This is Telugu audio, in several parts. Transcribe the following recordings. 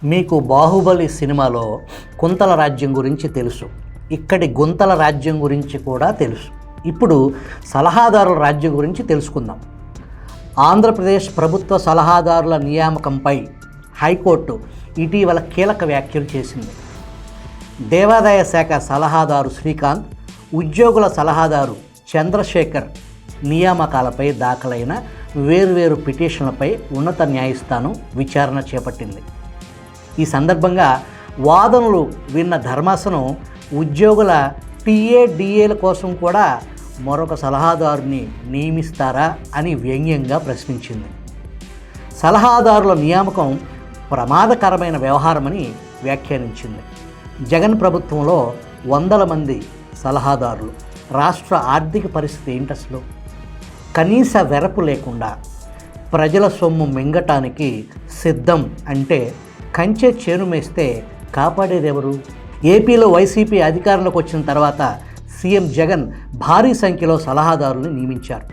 మీకు బాహుబలి సినిమాలో కుంతల రాజ్యం గురించి తెలుసు. ఇక్కడి గుంతల రాజ్యం గురించి కూడా తెలుసు. ఇప్పుడు సలహాదారుల రాజ్యం గురించి తెలుసుకుందాం. ఆంధ్రప్రదేశ్ ప్రభుత్వ సలహాదారుల నియామకంపై హైకోర్టు ఇటీవల కీలక వ్యాఖ్యలు చేసింది. దేవాదాయ శాఖ సలహాదారు శ్రీకాంత్, ఉద్యోగుల సలహాదారు చంద్రశేఖర్ నియామకాలపై దాఖలైన వేర్వేరు పిటిషన్లపై ఉన్నత న్యాయస్థానం విచారణ చేపట్టింది. ఈ సందర్భంగా వాదనలు విన్న ధర్మాసనం ఉద్యోగుల టీఏ-డిఏల కోసం కూడా మరొక సలహాదారుని నియమిస్తారా అని వ్యంగ్యంగా ప్రశ్నించింది. సలహాదారుల నియామకం ప్రమాదకరమైన వ్యవహారమని వ్యాఖ్యానించింది. జగన్ ప్రభుత్వంలో వందల మంది సలహాదారులు. రాష్ట్ర ఆర్థిక పరిస్థితి ఏంటి అసలు? కనీస వెరపు లేకుండా ప్రజల సొమ్ము మింగటానికి సిద్ధం అంటే కంచె చేను మేస్తే కాపాడేదెవరు? ఏపీలో వైసీపీ అధికారంలోకి వచ్చిన తర్వాత సీఎం జగన్ భారీ సంఖ్యలో సలహాదారులను నియమించారు.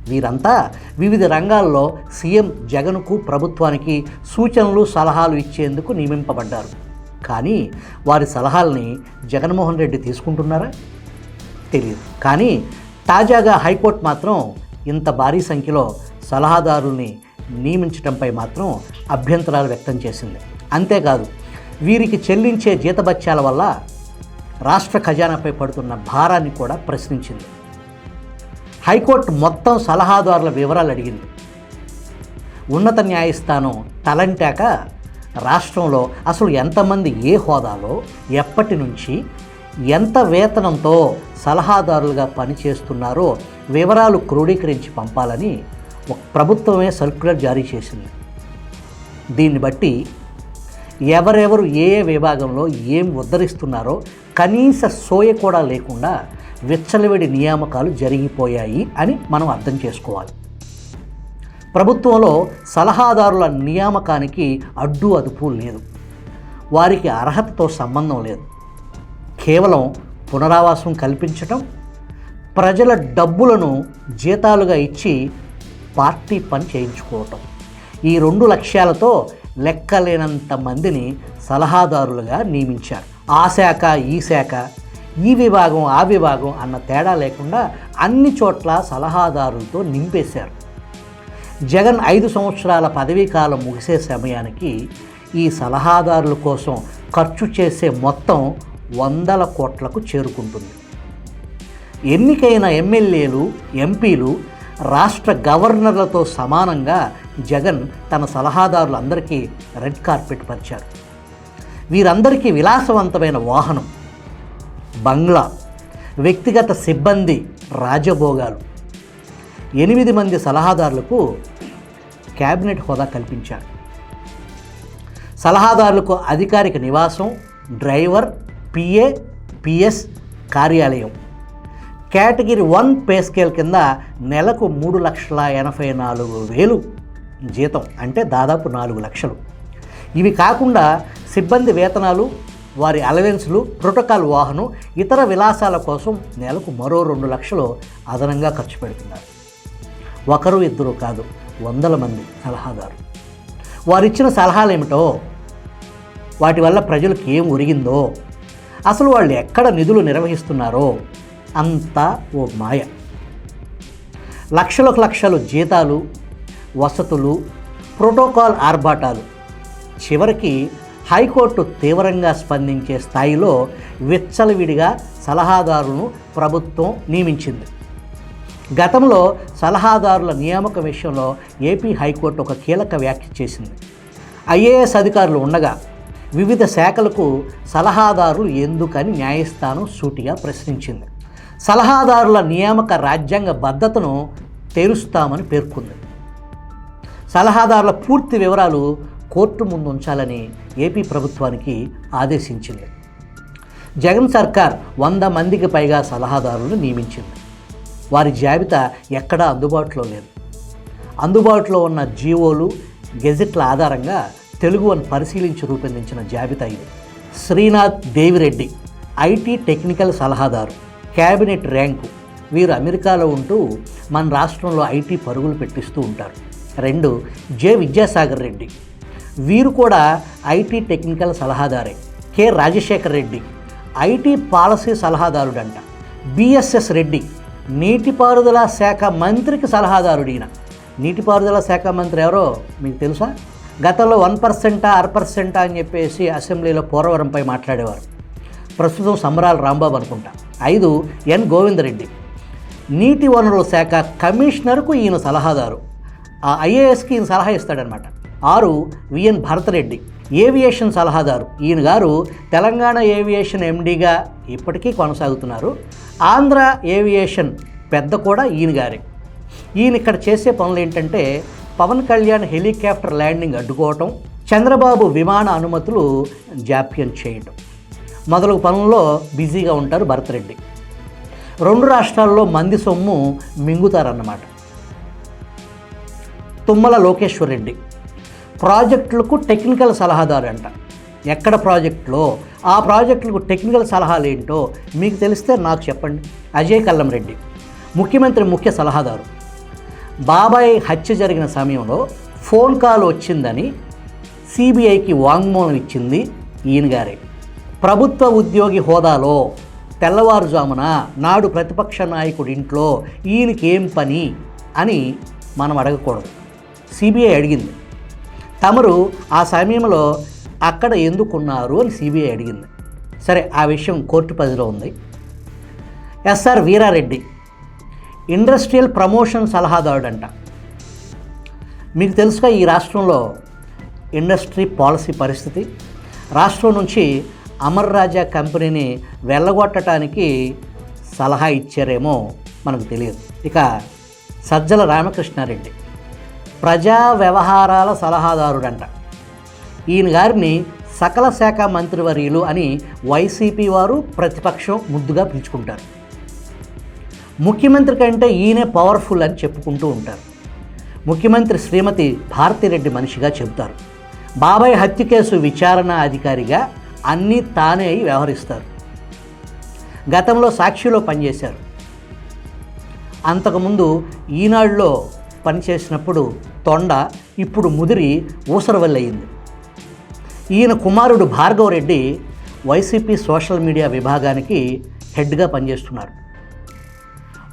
వీరంతా వివిధ రంగాల్లో సీఎం జగన్కు, ప్రభుత్వానికి సూచనలు, సలహాలు ఇచ్చేందుకు నియమింపబడ్డారు. కానీ వారి సలహాలని జగన్మోహన్ రెడ్డి తీసుకుంటున్నారా? తెలియదు. కానీ తాజాగా హైకోర్టు మాత్రం ఇంత భారీ సంఖ్యలో సలహాదారుల్ని నియమించడంపై మాత్రం అభ్యంతరాలు వ్యక్తం చేసింది. అంతేకాదు, వీరికి చెల్లించే జీతభత్యాల వల్ల రాష్ట్ర ఖజానాపై పడుతున్న భారాన్ని కూడా ప్రశ్నించింది. హైకోర్టు మొత్తం సలహాదారుల వివరాలు అడిగింది. ఉన్నత న్యాయస్థానం తలంటాక రాష్ట్రంలో అసలు ఎంతమంది ఏ హోదాలో, ఎప్పటి నుంచి, ఎంత వేతనంతో సలహాదారులుగా పనిచేస్తున్నారో వివరాలు క్రోడీకరించి పంపాలని ఒక ప్రభుత్వమే సర్క్యులర్ జారీ చేసింది. దీన్ని బట్టి ఎవరెవరు ఏ విభాగంలో ఏం ఉద్ధరిస్తున్నారో కనీస సోయ కూడా లేకుండా విచ్చలవిడి నియామకాలు జరిగిపోయాయి అని మనం అర్థం చేసుకోవాలి. ప్రభుత్వంలో సలహాదారుల నియామకానికి అడ్డు అదుపు లేదు. వారికి అర్హతతో సంబంధం లేదు. కేవలం పునరావాసం కల్పించటం, ప్రజల డబ్బులను జీతాలుగా ఇచ్చి పార్టీ పని చేయించుకోవటం, ఈ 2 లక్ష్యాలతో లెక్కలేనంత మందిని సలహాదారులుగా నియమించారు. ఆ శాఖ, ఈ శాఖ, ఈ విభాగం, ఆ విభాగం అన్న తేడా లేకుండా అన్ని చోట్ల సలహాదారులతో నింపేశారు. జగన్ 5 సంవత్సరాల పదవీ కాలం ముగిసే సమయానికి ఈ సలహాదారుల కోసం ఖర్చు చేసే మొత్తం 100 కోట్లకు చేరుకుంటుంది. ఎన్నికైన ఎమ్మెల్యేలు, ఎంపీలు, రాష్ట్ర గవర్నర్లతో సమానంగా జగన్ తన సలహాదారులందరికీ రెడ్ కార్పెట్ పరిచారు. వీరందరికీ విలాసవంతమైన వాహనం, బంగ్లా, వ్యక్తిగత సిబ్బంది, రాజభోగాలు. 8 మంది సలహాదారులకు క్యాబినెట్ హోదా కల్పించారు. సలహాదారులకు అధికారిక నివాసం, డ్రైవర్, పిఏ, పిఎస్, కార్యాలయం. కేటగిరీ 1 పే స్కేల్ కింద నెలకు 3,84,000 జీతం, అంటే దాదాపు 4 లక్షలు. ఇవి కాకుండా సిబ్బంది వేతనాలు, వారి అలవెన్స్లు, ప్రోటోకాల్ వాహనం, ఇతర విలాసాల కోసం నెలకు మరో 2 లక్షలు అదనంగా ఖర్చు పెడుతున్నారు. ఒకరు ఇద్దరు కాదు, వందల మంది సలహాదారులు. వారిచ్చిన సలహాలు ఏమిటో, వాటి వల్ల ప్రజలకు ఏం ఒరిగిందో, అసలు వాళ్ళు ఎక్కడ నిధులు నిర్వహిస్తున్నారో అంతా ఓ మాయ. లక్షలకు లక్షలు జీతాలు, వసతులు, ప్రోటోకాల్ ఆర్భాటాలు. చివరికి హైకోర్టు తీవ్రంగా స్పందించే స్థాయిలో విచ్చలవిడిగా సలహాదారులను ప్రభుత్వం నియమించింది. గతంలో సలహాదారుల నియామక విషయంలో ఏపీ హైకోర్టు ఒక కీలక వ్యాఖ్య చేసింది. ఐఏఎస్ అధికారులు ఉండగా వివిధ శాఖలకు సలహాదారులు ఎందుకని న్యాయస్థానం సూటిగా ప్రశ్నించింది. సలహాదారుల నియామక రాజ్యాంగ బద్ధతను తెరుస్తామని పేర్కొంది. సలహాదారుల పూర్తి వివరాలు కోర్టు ముందు ఉంచాలని ఏపీ ప్రభుత్వానికి ఆదేశించింది. జగన్ సర్కార్ 100 మందికి పైగా సలహాదారులను నియమించింది. వారి జాబితా ఎక్కడా అందుబాటులో లేదు. అందుబాటులో ఉన్న జీవోలు, గెజెట్ల ఆధారంగా తెలుగు వన్ పరిశీలించి రూపొందించిన జాబితా ఇది. శ్రీనాథ్ దేవిరెడ్డి, ఐటీ టెక్నికల్ సలహాదారు, క్యాబినెట్ ర్యాంకు. వీరు అమెరికాలో ఉంటూ మన రాష్ట్రంలో ఐటీ పరుగులు పెట్టిస్తూ ఉంటారు. 2 జె విద్యాసాగర్ రెడ్డి, వీరు కూడా ఐటీ టెక్నికల్ సలహాదారే. K Rajasekhar Reddy IT policy సలహాదారుడంట. బిఎస్ఎస్ రెడ్డి నీటిపారుదల శాఖ మంత్రికి సలహాదారుడు. ఈయన నీటిపారుదల శాఖ మంత్రి ఎవరో మీకు తెలుసా? గతంలో 1% 1% అని చెప్పేసి అసెంబ్లీలో పోలవరంపై మాట్లాడేవారు. ప్రస్తుతం సంబరాల రాంబాబు అనుకుంటా. 5 ఎన్ గోవిందరెడ్డి నీటి వనరుల శాఖ కమిషనర్కు ఈయన సలహాదారు. ఆ ఐఏఎస్కి ఈయన సలహా ఇస్తాడనమాట. 6 విఎన్ భరతరెడ్డి ఏవియేషన్ సలహాదారు. ఈయన గారు తెలంగాణ ఏవియేషన్ ఎండీగా ఇప్పటికీ కొనసాగుతున్నారు. ఆంధ్ర ఏవియేషన్ పెద్ద కూడా ఈయన గారే. ఈయన ఇక్కడ చేసే పనులు ఏంటంటే పవన్ కళ్యాణ్ హెలికాప్టర్ ల్యాండింగ్ అడ్డుకోవటం, చంద్రబాబు విమాన అనుమతులు జాప్యం చేయటం మొదలగు పనుల్లో బిజీగా ఉంటారు భరతరెడ్డి. 2 రాష్ట్రాల్లో మంది సొమ్ము మింగుతారన్నమాట. తుమ్మల లోకేశ్వర్ రెడ్డి ప్రాజెక్టులకు టెక్నికల్ సలహాదారు అంట. ఎక్కడ ప్రాజెక్టులో ఆ ప్రాజెక్టులకు టెక్నికల్ సలహాలు ఏంటో మీకు తెలిస్తే నాకు చెప్పండి. అజయ్ కల్లం రెడ్డి ముఖ్యమంత్రి ముఖ్య సలహాదారు. బాబాయ్ హత్య జరిగిన సమయంలో ఫోన్ కాల్ వచ్చిందని సిబిఐకి వాంగ్మూలం ఇచ్చింది ఈయన గారే. ప్రభుత్వ ఉద్యోగి హోదాలో తెల్లవారుజామున నాడు ప్రతిపక్ష నాయకుడి ఇంట్లో ఈయనకి ఏం పని అని మనం అడగకూడదు. సిబిఐ అడిగింది, తమరు ఆ సమయంలో అక్కడ ఎందుకున్నారు అని సిబిఐ అడిగింది. సరే, ఆ విషయం కోర్టు పరిధిలో ఉంది. ఎస్ఆర్ వీరారెడ్డి ఇండస్ట్రియల్ ప్రమోషన్ సలహాదారుడంట. మీకు తెలుసుగా ఈ రాష్ట్రంలో ఇండస్ట్రీ పాలసీ పరిస్థితి. రాష్ట్రం నుంచి అమర్ రాజా కంపెనీని వెళ్ళగొట్టడానికి సలహా ఇచ్చారేమో మనకు తెలియదు. ఇక సజ్జల రామకృష్ణారెడ్డి ప్రజా వ్యవహారాల సలహాదారుడంట. ఈయన గారిని సకల శాఖ మంత్రివర్యులు అని వైసీపీ వారు ప్రతిపక్షం ముద్దుగా పిలుచుకుంటారు. ముఖ్యమంత్రి కంటే ఈయనే పవర్ఫుల్ అని చెప్పుకుంటూ ఉంటారు. ముఖ్యమంత్రి శ్రీమతి భారతిరెడ్డి మనిషిగా చెబుతారు. బాబాయ్ హత్య కేసు విచారణ అధికారిగా అన్నీ తానే వ్యవహరిస్తారు. గతంలో సాక్షిలో పనిచేశారు. అంతకుముందు ఈనాడులో పనిచేసినప్పుడు తొండ, ఇప్పుడు ముదిరి ఊసరవల్లి అయింది. ఈయన కుమారుడు Bhargav Reddy YCP social media విభాగానికి హెడ్గా పనిచేస్తున్నారు.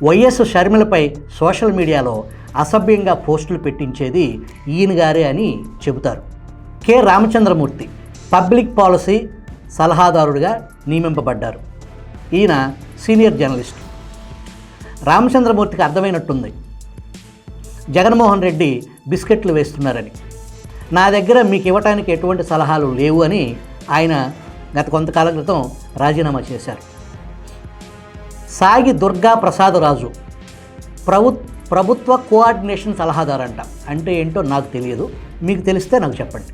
వైఎస్ షర్మిలపై సోషల్ మీడియాలో అసభ్యంగా పోస్టులు పెట్టించేది ఈయన గారే అని చెబుతారు. కె రామచంద్రమూర్తి పబ్లిక్ పాలసీ సలహాదారుడిగా నియమింపబడ్డారు. ఈయన సీనియర్ జర్నలిస్ట్. రామచంద్రమూర్తికి అర్థమైనట్టుంది జగన్మోహన్ రెడ్డి బిస్కెట్లు వేస్తున్నారని. నా దగ్గర మీకు ఇవ్వటానికి ఎటువంటి సలహాలు లేవు అని ఆయన గత కొంతకాలం క్రితం రాజీనామా చేశారు. సాగి దుర్గా ప్రసాదరాజు ప్రభుత్వ కోఆర్డినేషన్ సలహాదారంట. అంటే ఏంటో నాకు తెలియదు, మీకు తెలిస్తే నాకు చెప్పండి.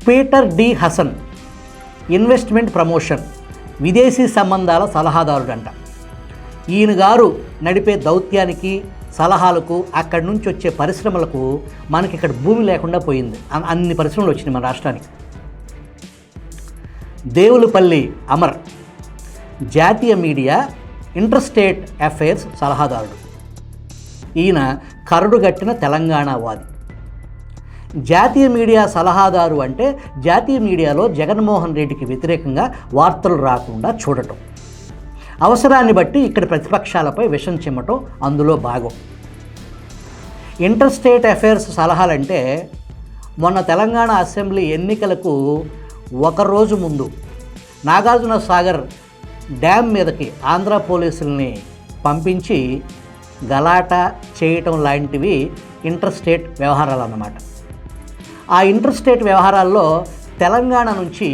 Peter D Hasan investment promotion విదేశీ సంబంధాల సలహాదారుడంట. ఈయన గారు నడిపే దౌత్యానికి సలహాలకు అక్కడి నుంచి వచ్చే పరిశ్రమలకు మనకి ఇక్కడ భూమి లేకుండా పోయింది. అన్ని పరిశ్రమలు వచ్చినాయి మన రాష్ట్రానికి. దేవులపల్లి అమర్ జాతీయ మీడియా ఇంటర్స్టేట్ అఫైర్స్ సలహాదారుడు. ఈయన కరడుగట్టిన తెలంగాణ వాది. జాతీయ మీడియా సలహాదారు అంటే జాతీయ మీడియాలో జగన్మోహన్ రెడ్డికి వ్యతిరేకంగా వార్తలు రాకుండా చూడటం, అవసరాన్ని బట్టి ఇక్కడ ప్రతిపక్షాలపై విషం చిమ్మటం అందులో భాగం. ఇంటర్స్టేట్ అఫైర్స్ సలహాలంటే మొన్న తెలంగాణ అసెంబ్లీ ఎన్నికలకు ఒకరోజు ముందు నాగార్జున సాగర్ డ్యామ్ మీదకి ఆంధ్ర పోలీసుల్ని పంపించి గలాటా చేయటం లాంటివి ఇంటర్స్టేట్ వ్యవహారాలు అన్నమాట. ఆ ఇంటర్స్టేట్ వ్యవహారాల్లో తెలంగాణ నుంచి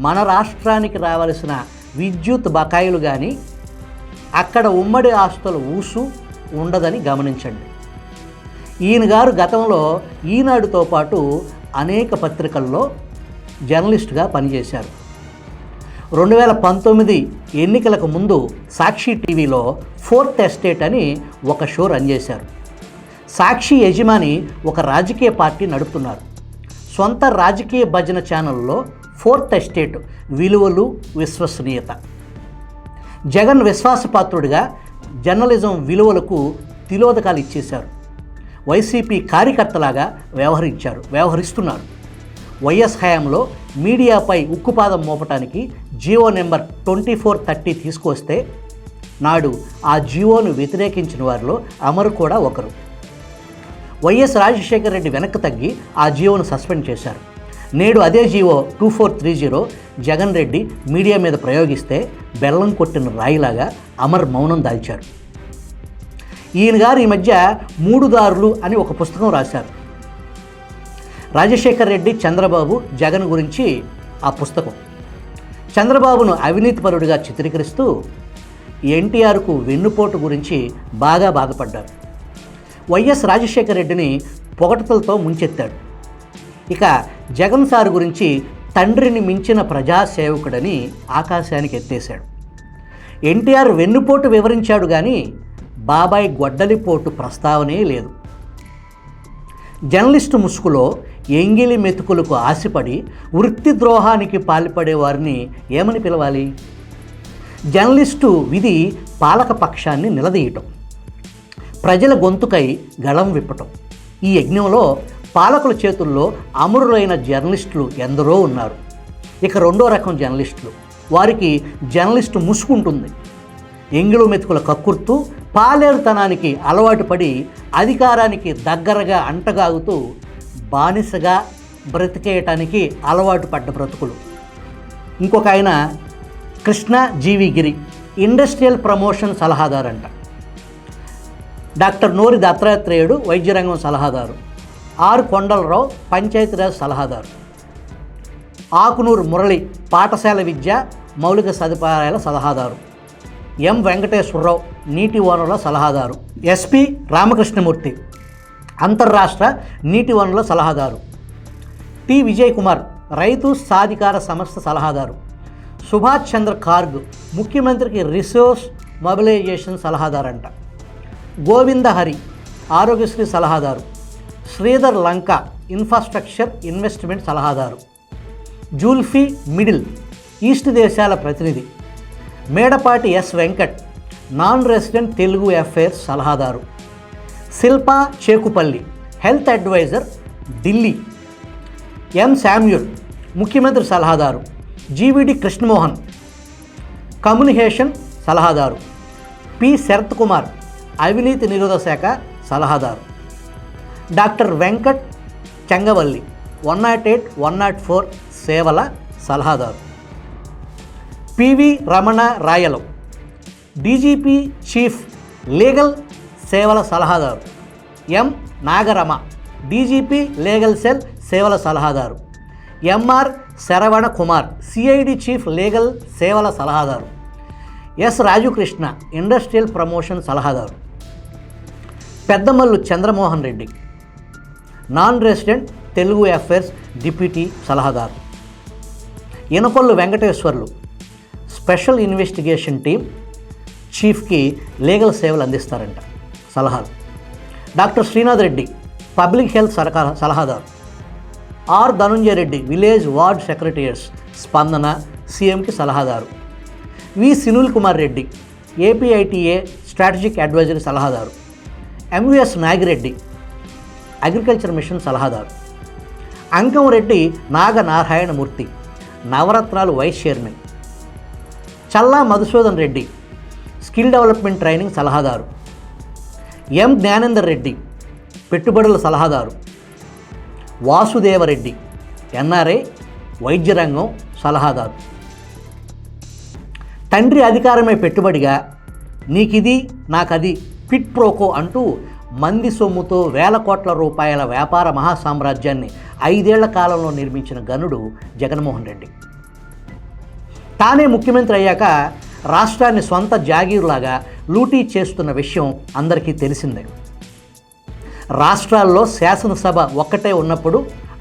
మన రాష్ట్రానికి రావాల్సిన విద్యుత్ బకాయిలు కానీ అక్కడ ఉమ్మడి ఆస్తుల ఊసు ఉండదని గమనించండి. ఈయన గారు గతంలో ఈనాడుతో పాటు అనేక పత్రికల్లో జర్నలిస్టుగా పనిచేశారు. 2019 ఎన్నికలకు ముందు సాక్షి టీవీలో ఫోర్త్ ఎస్టేట్ అని ఒక షో రన్ చేశారు. సాక్షి యజమాని ఒక రాజకీయ పార్టీ నడుపుతున్నారు. సొంత రాజకీయ భజన ఛానల్లో ఫోర్త్ ఎస్టేట్ విలువలు విశ్వసనీయత, జగన్ విశ్వాసపాత్రుడిగా జర్నలిజం విలువలకు తిలోదకాలు ఇచ్చేశారు. వైసీపీ కార్యకర్తలాగా వ్యవహరిస్తున్నారు. వైఎస్ హయాంలో మీడియాపై ఉక్కుపాదం మోపటానికి జీవో నెంబర్ 2430 తీసుకొస్తే నాడు ఆ జీవోను వ్యతిరేకించిన వారిలో అమరు కూడా ఒకరు. వైఎస్ రాజశేఖర రెడ్డి వెనక్కి తగ్గి ఆ జీవోను సస్పెండ్ చేశారు. నేడు అదే జీవో 2430 జగన్ రెడ్డి మీడియా మీద ప్రయోగిస్తే బెల్లం కొట్టిన రాయిలాగా అమర్ మౌనం దాల్చారు. ఈయన గారు ఈ మధ్య 3 దారులు అని ఒక పుస్తకం రాశారు. రాజశేఖర్ రెడ్డి, చంద్రబాబు, జగన్ గురించి ఆ పుస్తకం. చంద్రబాబును అవినీతిపరుడిగా చిత్రీకరిస్తూ ఎన్టీఆర్కు వెన్నుపోటు గురించి బాగా బాధపడ్డారు. వైఎస్ రాజశేఖర రెడ్డిని పొగటతలతో ముంచెత్తాడు. ఇక జగన్ సార్ గురించి తండ్రిని మించిన ప్రజాసేవకుడని ఆకాశానికి ఎత్తేశాడు. ఎన్టీఆర్ వెన్నుపోటు వివరించాడు కానీ బాబాయ్ గొడ్డలిపోటు ప్రస్తావనే లేదు. జర్నలిస్టు ముసుగులో ఎంగిలి మెతుకులకు ఆశపడి వృత్తి ద్రోహానికి పాల్పడే వారిని ఏమని పిలవాలి? జర్నలిస్టు విధి పాలక పక్షాన్ని నిలదీయటం, ప్రజల గొంతుకై గళం విప్పటం. ఈ యజ్ఞంలో పాలకుల చేతుల్లో అమరులైన జర్నలిస్టులు ఎందరో ఉన్నారు. ఇక రెండో రకం జర్నలిస్టులు, వారికి జర్నలిస్టు ముసుగుంటుంది. ఎంగిలు మెతుకుల కక్కుర్తూ పాలేరుతనానికి అలవాటు పడి అధికారానికి దగ్గరగా అంటగాగుతూ బానిసగా బ్రతికేయటానికి అలవాటు పడ్డ బ్రతుకులు. ఇంకొక ఆయన కృష్ణ జీవి గిరి, ఇండస్ట్రియల్ ప్రమోషన్ సలహాదారంట. డాక్టర్ నోరి దత్తాత్రేయుడు వైద్య రంగం సలహాదారు. ఆర్ కొండలరావు పంచాయతీరాజ్ సలహాదారు. ఆకునూరు మురళి పాఠశాల విద్య మౌలిక సదుపాయాల సలహాదారు. ఎం వెంకటేశ్వరరావు నీటి వనరుల సలహాదారు. ఎస్పి రామకృష్ణమూర్తి అంతర్రాష్ట్ర నీటి వనరుల సలహాదారు. టి విజయ్ కుమార్ రైతు సాధికార సంస్థ సలహాదారు. సుభాష్ చంద్ర కార్గ్ ముఖ్యమంత్రికి రిసోర్స్ మొబిలైజేషన్ సలహాదారంట. గోవింద హరి ఆరోగ్యశ్రీ సలహాదారు. శ్రీధర్ లంక ఇన్ఫ్రాస్ట్రక్చర్ ఇన్వెస్ట్మెంట్ సలహాదారు. జూల్ఫీ మిడిల్ ఈస్ట్ దేశాల ప్రతినిధి. Medapati S Venkat non resident Telugu affairs సలహాదారు. Shilpa Chekupalli health adviser Delhi. M Samuel ముఖ్యమంత్రి సలహాదారు. జీవిడి కృష్ణమోహన్ కమ్యూనికేషన్ సలహాదారు. పి శరత్ కుమార్ అవినీతి నిరోధక శాఖ సలహాదారు. డాక్టర్ వెంకట్ చెంగవల్లి 108, 104 సేవల సలహాదారు. PV Ramana Rayalam DGP chief legal సేవల సలహాదారు. M Nagarama DGP legal cell సేవల సలహాదారు. MR Sharavana Kumar CID chief legal సేవల సలహాదారు. ఎస్ రాజుకృష్ణ ఇండస్ట్రియల్ ప్రమోషన్ సలహాదారు. Peddamallu Chandramohan Reddy non resident Telugu affairs deputy సలహాదారు. Inakollu Venkateswarlu special investigation team చీఫ్కి లీగల్ సేవలు అందిస్తారంట, సలహాలు. Doctor Srinath Reddy public health సలహాదారు. R Dhanunjaya Reddy village ward secretariats Spandana సీఎంకి సలహాదారు. V Sinul Kumar Reddy ఏపీఐటీఏ strategic advisory సలహాదారు. ఎంవిఎస్ నాగిరెడ్డి అగ్రికల్చర్ మిషన్ సలహాదారు. Ankamreddy Naganarayanamurthy Navaratnalu vice chairman. Challa Madhusudan Reddy skill development training సలహాదారు. ఎం జ్ఞానేందర్ రెడ్డి పెట్టుబడుల సలహాదారు. వాసుదేవరెడ్డి ఎన్ఆర్ఐ వైద్య రంగం సలహాదారు. తండ్రి అధికారమే పెట్టుబడిగా నీకిది నాకది పిట్ ప్రోకో అంటూ మంది సొమ్ముతో వేల కోట్ల రూపాయల వ్యాపార మహాసామ్రాజ్యాన్ని 5 ఏళ్ల కాలంలో నిర్మించిన గనుడు జగన్మోహన్ రెడ్డి. తానే ముఖ్యమంత్రి అయ్యాక రాష్ట్రాన్ని సొంత జాగీరులాగా లూటీ చేస్తున్న విషయం అందరికీ తెలిసిందే. రాష్ట్రాల్లో శాసనసభ ఒక్కటే ఉన్నప్పుడు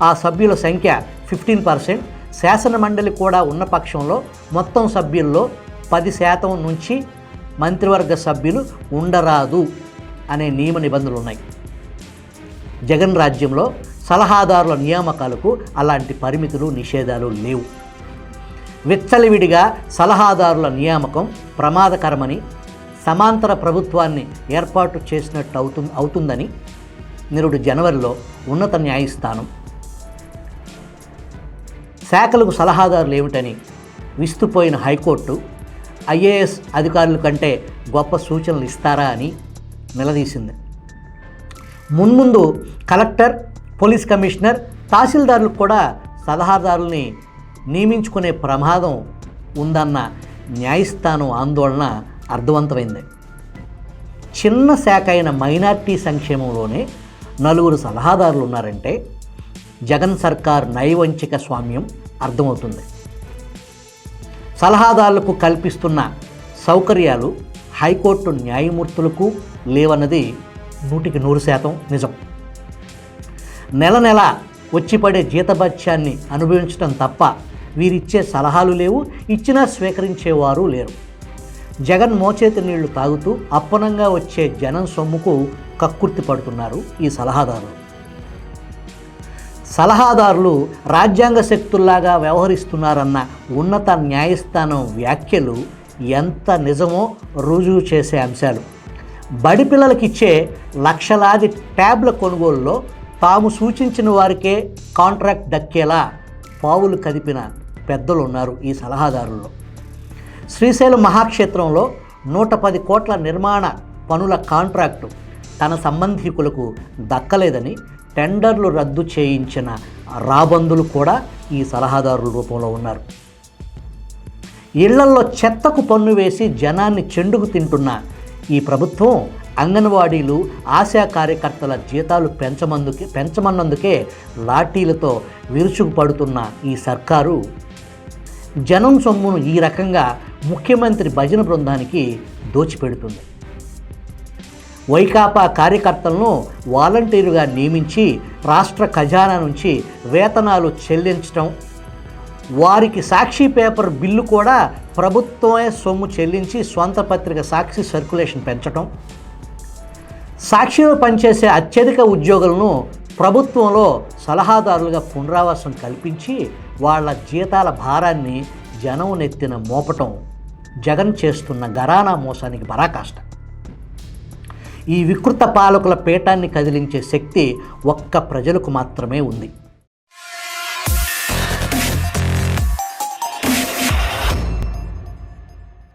ఆ సభ్యుల సంఖ్య 15%, శాసన మండలి కూడా ఉన్న పక్షంలో మొత్తం సభ్యుల్లో 10% నుంచి మంత్రివర్గ సభ్యులు ఉండరాదు అనే నియమ నిబంధనలు ఉన్నాయి. జగన్ రాజ్యంలో సలహాదారుల నియామకాలకు అలాంటి పరిమితులు నిషేధాలు లేవు. విచ్చలవిడిగా సలహాదారుల నియామకం ప్రమాదకరమని, సమాంతర ప్రభుత్వాన్ని ఏర్పాటు చేసినట్టు అవుతుందని నిరుడు జనవరిలో ఉన్నత న్యాయస్థానం శాఖలకు సలహాదారులు ఏమిటని విస్తుపోయిన హైకోర్టు ఐఏఎస్ అధికారుల కంటే గొప్ప సూచనలు ఇస్తారా అని నిలదీసింది. మున్ముందు కలెక్టర్, పోలీస్ కమిషనర్, తహసీల్దారులకు కూడా సలహాదారుల్ని నియమించుకునే ప్రమాదం ఉందన్న న్యాయస్థానం ఆందోళన అర్థవంతమైంది. చిన్న శాఖ అయిన మైనార్టీ సంక్షేమంలోనే 4 సలహాదారులు ఉన్నారంటే జగన్ సర్కార్ నైవంచిక స్వామ్యం అర్థమవుతుంది. సలహాదారులకు కల్పిస్తున్న సౌకర్యాలు హైకోర్టు న్యాయమూర్తులకు లేవన్నది 100% నిజం. నెల నెల వచ్చిపడే జీతభత్యాన్ని అనుభవించడం తప్ప వీరిచ్చే సలహాలు లేవు, ఇచ్చినా స్వీకరించేవారు లేరు. జగన్ మోచేతి నీళ్లు తాగుతూ అప్పనంగా వచ్చే జనం సొమ్ముకు కక్కుర్తి పడుతున్నారు ఈ సలహాదారులు. సలహాదారులు రాజ్యాంగ శక్తుల్లాగా వ్యవహరిస్తున్నారన్న ఉన్నత న్యాయస్థానం వ్యాఖ్యలు ఎంత నిజమో రుజువు చేసే అంశాలు. బడి పిల్లలకిచ్చే లక్షలాది ట్యాబ్ల కొనుగోలులో తాము సూచించిన వారికే కాంట్రాక్ట్ దక్కేలా పావులు కదిపిన పెద్దలు ఉన్నారు ఈ సలహాదారుల్లో. శ్రీశైలం మహాక్షేత్రంలో 110 కోట్ల నిర్మాణ పనుల కాంట్రాక్టు తన సంబంధీకులకు దక్కలేదని టెండర్లు రద్దు చేయించిన రాబందులు కూడా ఈ సలహాదారుల రూపంలో ఉన్నారు. ఇళ్లల్లో చెత్తకు పన్ను వేసి జనాన్ని చెండుకు తింటున్న ఈ ప్రభుత్వం అంగన్వాడీలు, ఆశా కార్యకర్తల జీతాలు పెంచమన్నందుకే లాఠీలతో విరుచుకుపడుతున్న ఈ సర్కారు జనం సొమ్మును ఈ రకంగా ముఖ్యమంత్రి భజన బృందానికి దోచిపెడుతుంది. వైకాపా కార్యకర్తలను వాలంటీరుగా నియమించి రాష్ట్ర ఖజానా నుంచి వేతనాలు చెల్లించడం, వారికి సాక్షి పేపర్ బిల్లు కూడా ప్రభుత్వమే సొమ్ము చెల్లించి స్వంత పత్రిక సాక్షి సర్క్యులేషన్ పెంచడం, సాక్షిలో పనిచేసే అత్యధిక ఉద్యోగులను ప్రభుత్వంలో సలహాదారులుగా పునరావాసం కల్పించి వాళ్ళ జీతాల భారాన్ని జనం నెత్తిన మోపటం జగన్ చేస్తున్న ఘరానా మోసానికి పరాకాష్ట. ఈ వికృత పాలకుల పీఠాన్ని కదిలించే శక్తి ఒక్క ప్రజలకు మాత్రమే ఉంది.